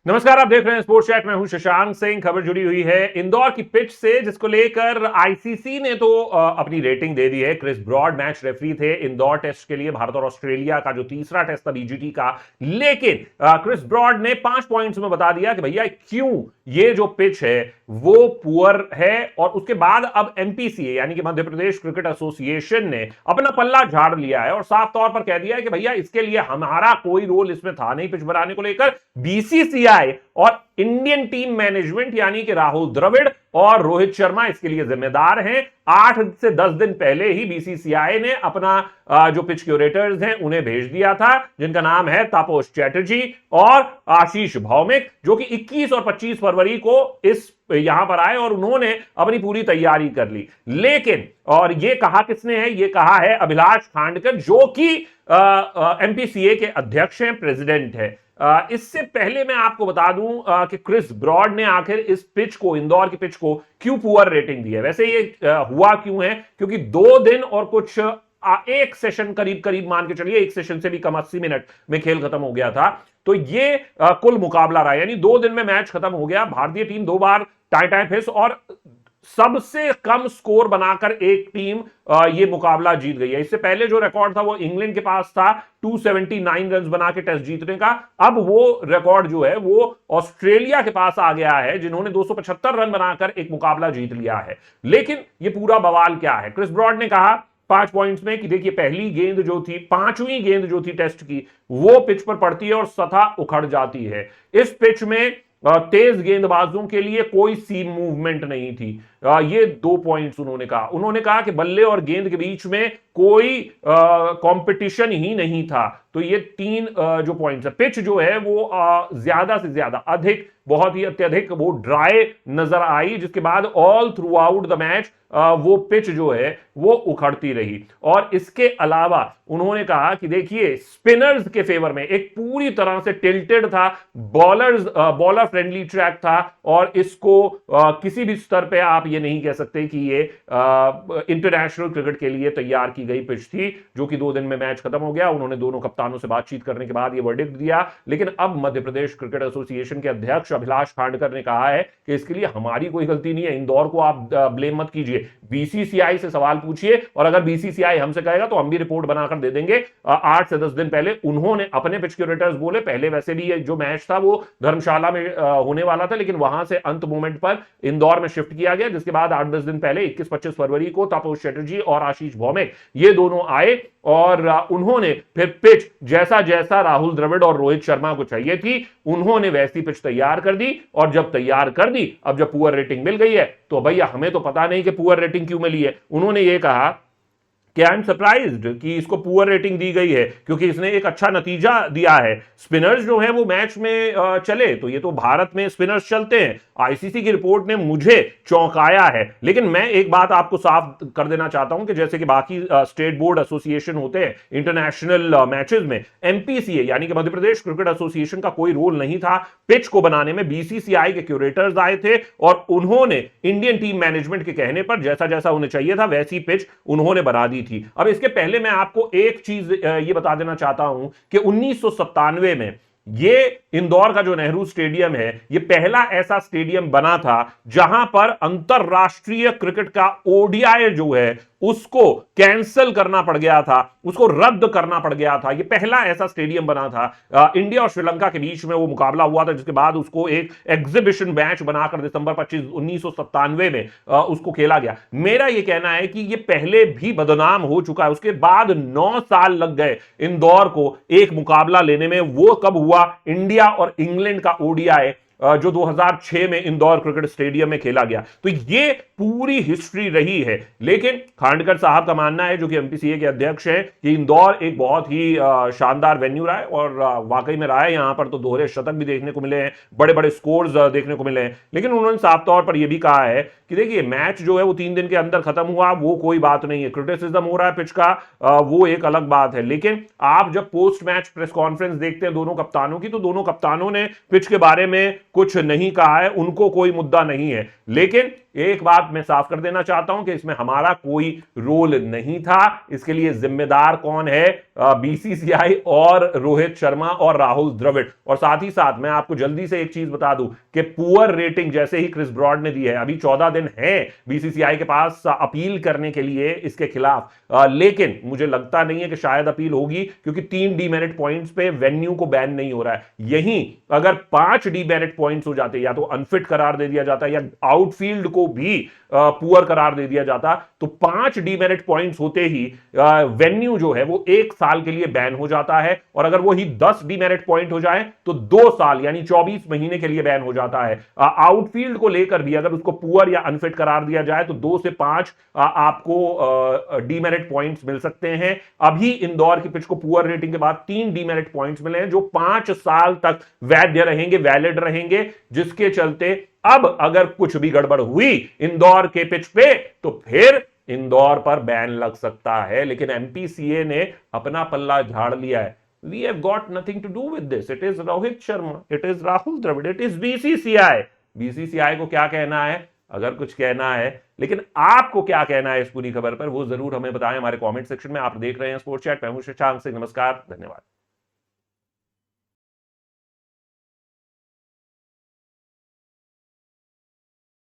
नमस्कार, आप देख रहे हैं स्पोर्ट्स चैट। मैं हूं शशांक सिंह। खबर जुड़ी हुई है इंदौर की पिच से, जिसको लेकर आईसीसी ने तो अपनी रेटिंग दे दी है। क्रिस ब्रॉड मैच रेफरी थे इंदौर टेस्ट के लिए, भारत और ऑस्ट्रेलिया का जो तीसरा टेस्ट था बीजीटी का। लेकिन क्रिस ब्रॉड ने 5 पॉइंट्स में बता दिया कि भैया क्यों ये जो पिच है वो पुअर है। और उसके बाद अब एमपीसीए यानी कि मध्य प्रदेश क्रिकेट एसोसिएशन ने अपना पल्ला झाड़ लिया है और साफ तौर पर कह दिया है कि भैया इसके लिए हमारा कोई रोल इसमें था नहीं। पिच बनाने को लेकर बीसीसीआई और इंडियन टीम मैनेजमेंट यानी कि राहुल द्रविड़ और रोहित शर्मा इसके लिए जिम्मेदार हैं। 8 से 10 दिन पहले ही बीसीसीआई ने अपना जो पिच क्यूरेटर्स हैं उन्हें भेज दिया था, जिनका नाम है तापस चैटर्जी और आशीष भौमिक, जो कि 21 और 25 फरवरी को इस यहां पर आए और उन्होंने अपनी पूरी तैयारी कर ली। लेकिन और ये कहा किसने है? ये कहा है अभिलाष खांडकर, जो कि एमपीसीए के अध्यक्ष हैं, प्रेसिडेंट है। इससे पहले मैं आपको बता दूं कि क्रिस ब्रॉड ने आखिर इस पिच को, इंदौर की पिच को क्यों पुअर रेटिंग दी है। वैसे ये हुआ क्यों है? क्योंकि 2 दिन और कुछ एक सेशन करीब करीब मान के चलिए, एक सेशन से भी कम 80 मिनट में खेल खत्म हो गया था। तो ये कुल मुकाबला रहा, यानी 2 दिन में मैच खत्म हो गया। भारतीय टीम 2 बार टाई टाई फेस और सबसे कम स्कोर बनाकर एक टीम ये मुकाबला जीत गई है। इससे पहले जो रिकॉर्ड था वो इंग्लैंड के पास था 279 रन बना के टेस्ट जीतने का। अब वो रिकॉर्ड जो है वो ऑस्ट्रेलिया के पास आ गया है, जिन्होंने 275 रन बनाकर एक मुकाबला जीत लिया है। लेकिन ये पूरा बवाल क्या है? क्रिस ब्रॉड ने कहा 5 पॉइंट्स में कि देखिए, पहली गेंद जो थी, 5वीं गेंद जो थी टेस्ट की, वो पिच पर पड़ती है और सतह उखड़ जाती है। इस पिच में तेज गेंदबाजों के लिए कोई सीम मूवमेंट नहीं थी। ये 2 पॉइंट्स उन्होंने कहा। उन्होंने कहा कि बल्ले और गेंद के बीच में कोई कंपटीशन ही नहीं था। तो ये 3 जो पॉइंट्स है। पिच जो है वो ज्यादा से ज्यादा, अधिक, बहुत ही अत्यधिक वो ड्राई नजर आई, जिसके बाद all through out the match वो पिच जो है वो उखड़ती रही। और इसके अलावा उन्होंने कहा कि देखिए, स्पिनर्स के फेवर में एक पूरी तरह से टिल्टेड था, बॉलर फ्रेंडली ट्रैक था और इसको किसी भी स्तर पे आप ये नहीं कह सकते कि ये इंटरनेशनल क्रिकेट के लिए तैयार की गई पिच थी, जो कि 2 दिन में मैच खत्म हो गया। उन्होंने दोनों कप्तानों से बातचीत करने के बाद ये वर्डिक्ट दिया। लेकिन अब मध्य प्रदेश क्रिकेट एसोसिएशन के अध्यक्ष अभिलाष खांडकर ने कहा है कि इसके लिए हमारी कोई गलती नहीं है। इंदौर को आप ब्लेम मत कीजिए, बीसीसीआई से सवाल पूछिए और अगर बीसीसीआई हमसे कहेगा तो हम भी रिपोर्ट बनाकर दे देंगे। 8 से 10 दिन पहले उन्होंने अपने पिच क्यूरेटर्स बोले। पहले वैसे भी ये जो मैच था वो धर्मशाला में होने वाला था, लेकिन वहां से अंत मोमेंट पर इंदौर में शिफ्ट किया गया, जिसके बाद 8-10 दिन पहले 21-25 फरवरी को तापस चैटर्जी और आशीष भौमिक ये दोनों आए और उन्होंने फिर पिच जैसा जैसा राहुल द्रविड़ और रोहित शर्मा को चाहिए थी, उन्होंने वैसी पिच तैयार कर दी। और जब तैयार कर दी, अब जब पुअर रेटिंग मिल गई है तो भैया हमें तो पता नहीं कि पुअर रेटिंग क्यों मिली है। उन्होंने ये कहा कि आई एम सरप्राइज्ड कि इसको पुअर रेटिंग दी गई है, क्योंकि इसने एक अच्छा नतीजा दिया है। स्पिनर्स जो है वो मैच में चले, तो ये तो भारत में स्पिनर्स चलते हैं। आईसीसी की रिपोर्ट ने मुझे चौंकाया है। लेकिन मैं एक बात आपको साफ कर देना चाहता हूं कि जैसे कि बाकी स्टेट बोर्ड एसोसिएशन होते हैं इंटरनेशनल मैचेस में, एमपीसीए यानी कि मध्य प्रदेश क्रिकेट एसोसिएशन का कोई रोल नहीं था। पिच को बनाने में बीसीसीआई के क्यूरेटर्स आए थे और उन्होंने इंडियन टीम मैनेजमेंट के कहने पर जैसा जैसा उन्हें चाहिए था वैसी पिच उन्होंने बना दी थी। अब इसके पहले मैं आपको एक चीज ये बता देना चाहता हूं कि 1997 में ये इंदौर का जो नेहरू स्टेडियम है, ये पहला ऐसा स्टेडियम बना था जहां पर अंतरराष्ट्रीय क्रिकेट का ओडीआई जो है उसको कैंसिल करना पड़ गया था, उसको रद्द करना पड़ गया था। ये पहला ऐसा स्टेडियम बना था। इंडिया और श्रीलंका के बीच में वो मुकाबला हुआ था, जिसके बाद उसको एक एग्जीबिशन मैच बनाकर दिसंबर 25, 1997 में उसको खेला गया। मेरा ये कहना है कि ये पहले भी बदनाम हो चुका है। उसके बाद 9 साल लग गए इंदौर को एक मुकाबला लेने में। वो कब हुआ? इंडिया और इंग्लैंड का ओडीआई जो 2006 में इंदौर क्रिकेट स्टेडियम में खेला गया। तो ये पूरी हिस्ट्री रही है। लेकिन खांडकर साहब का मानना है, जो कि एमपीसीए के अध्यक्ष हैं, कि इंदौर एक बहुत ही शानदार वेन्यू रहा है और वाकई में रहा है। यहां पर तो दोहरे शतक भी देखने को मिले हैं, बड़े बड़े स्कोर्स देखने को मिले हैं। लेकिन उन्होंने साफ तौर पर यह भी कहा है कि देखिए, मैच जो है वो 3 दिन के अंदर खत्म हुआ, वो कोई बात नहीं है। क्रिटिसिज्म हो रहा है पिच का, वो एक अलग बात है। लेकिन आप जब पोस्ट मैच प्रेस कॉन्फ्रेंस देखते हैं दोनों कप्तानों की, तो दोनों कप्तानों ने पिच के बारे में कुछ नहीं कहा है, उनको कोई मुद्दा नहीं है। लेकिन एक बात मैं साफ कर देना चाहता हूं कि इसमें हमारा कोई रोल नहीं था। इसके लिए जिम्मेदार कौन है? बीसीसीआई और रोहित शर्मा और राहुल द्रविड़। और साथ ही साथ मैं आपको जल्दी से एक चीज बता दूं कि पुअर रेटिंग जैसे ही क्रिस ब्रॉड ने दी है, अभी 14 दिन है बीसीसीआई के पास अपील करने के लिए इसके खिलाफ, लेकिन मुझे लगता नहीं है कि शायद अपील होगी, क्योंकि 3 डीमेरिट पॉइंट्स पे वेन्यू को बैन नहीं हो रहा है। यहीं अगर 5 डीमेरिट पॉइंट्स हो जाते, या तो अनफिट करार दे दिया जाता या आउटफील्ड को भी पुअर करार दे दिया जाता, तो 5 डीमेरिट पॉइंट्स होते ही वेन्यू जो है वो 1 साल के लिए बैन हो जाता है, और अगर वो ही 10 डीमेरिट पॉइंट हो जाए तो 2 साल यानी 24 महीने के लिए बैन हो जाता है। आउटफील्ड को लेकर भी अगर उसको पुअर या अनफिट करार दिया जाए तो 2 से 5 आपको डीमेरिट पॉइंट्स मिल सकते हैं। अभी इंदौर की पिच को पुअर रेटिंग के बाद 3 डीमेरिट पॉइंट्स मिले हैं, जो 5 साल तक वैध रहेंगे, वैलिड रहेंगे, जिसके चलते अब अगर कुछ भी गड़बड़ हुई इंदौर के पिच पे तो फिर इंदौर पर बैन लग सकता है। लेकिन एमपीसीए ने अपना पल्ला झाड़ लिया है। We have got nothing to do with this. It is Rohit Sharma, it is Rahul Dravid, it is BCCI. BCCI को क्या कहना है, अगर कुछ कहना है, लेकिन आपको क्या कहना है इस पूरी खबर पर, वो जरूर हमें बताएं हमारे कमेंट सेक्शन में। आप देख रहे हैं स्पोर्ट्स चैट, मैं हूं शशांक सिंह। नमस्कार, धन्यवाद।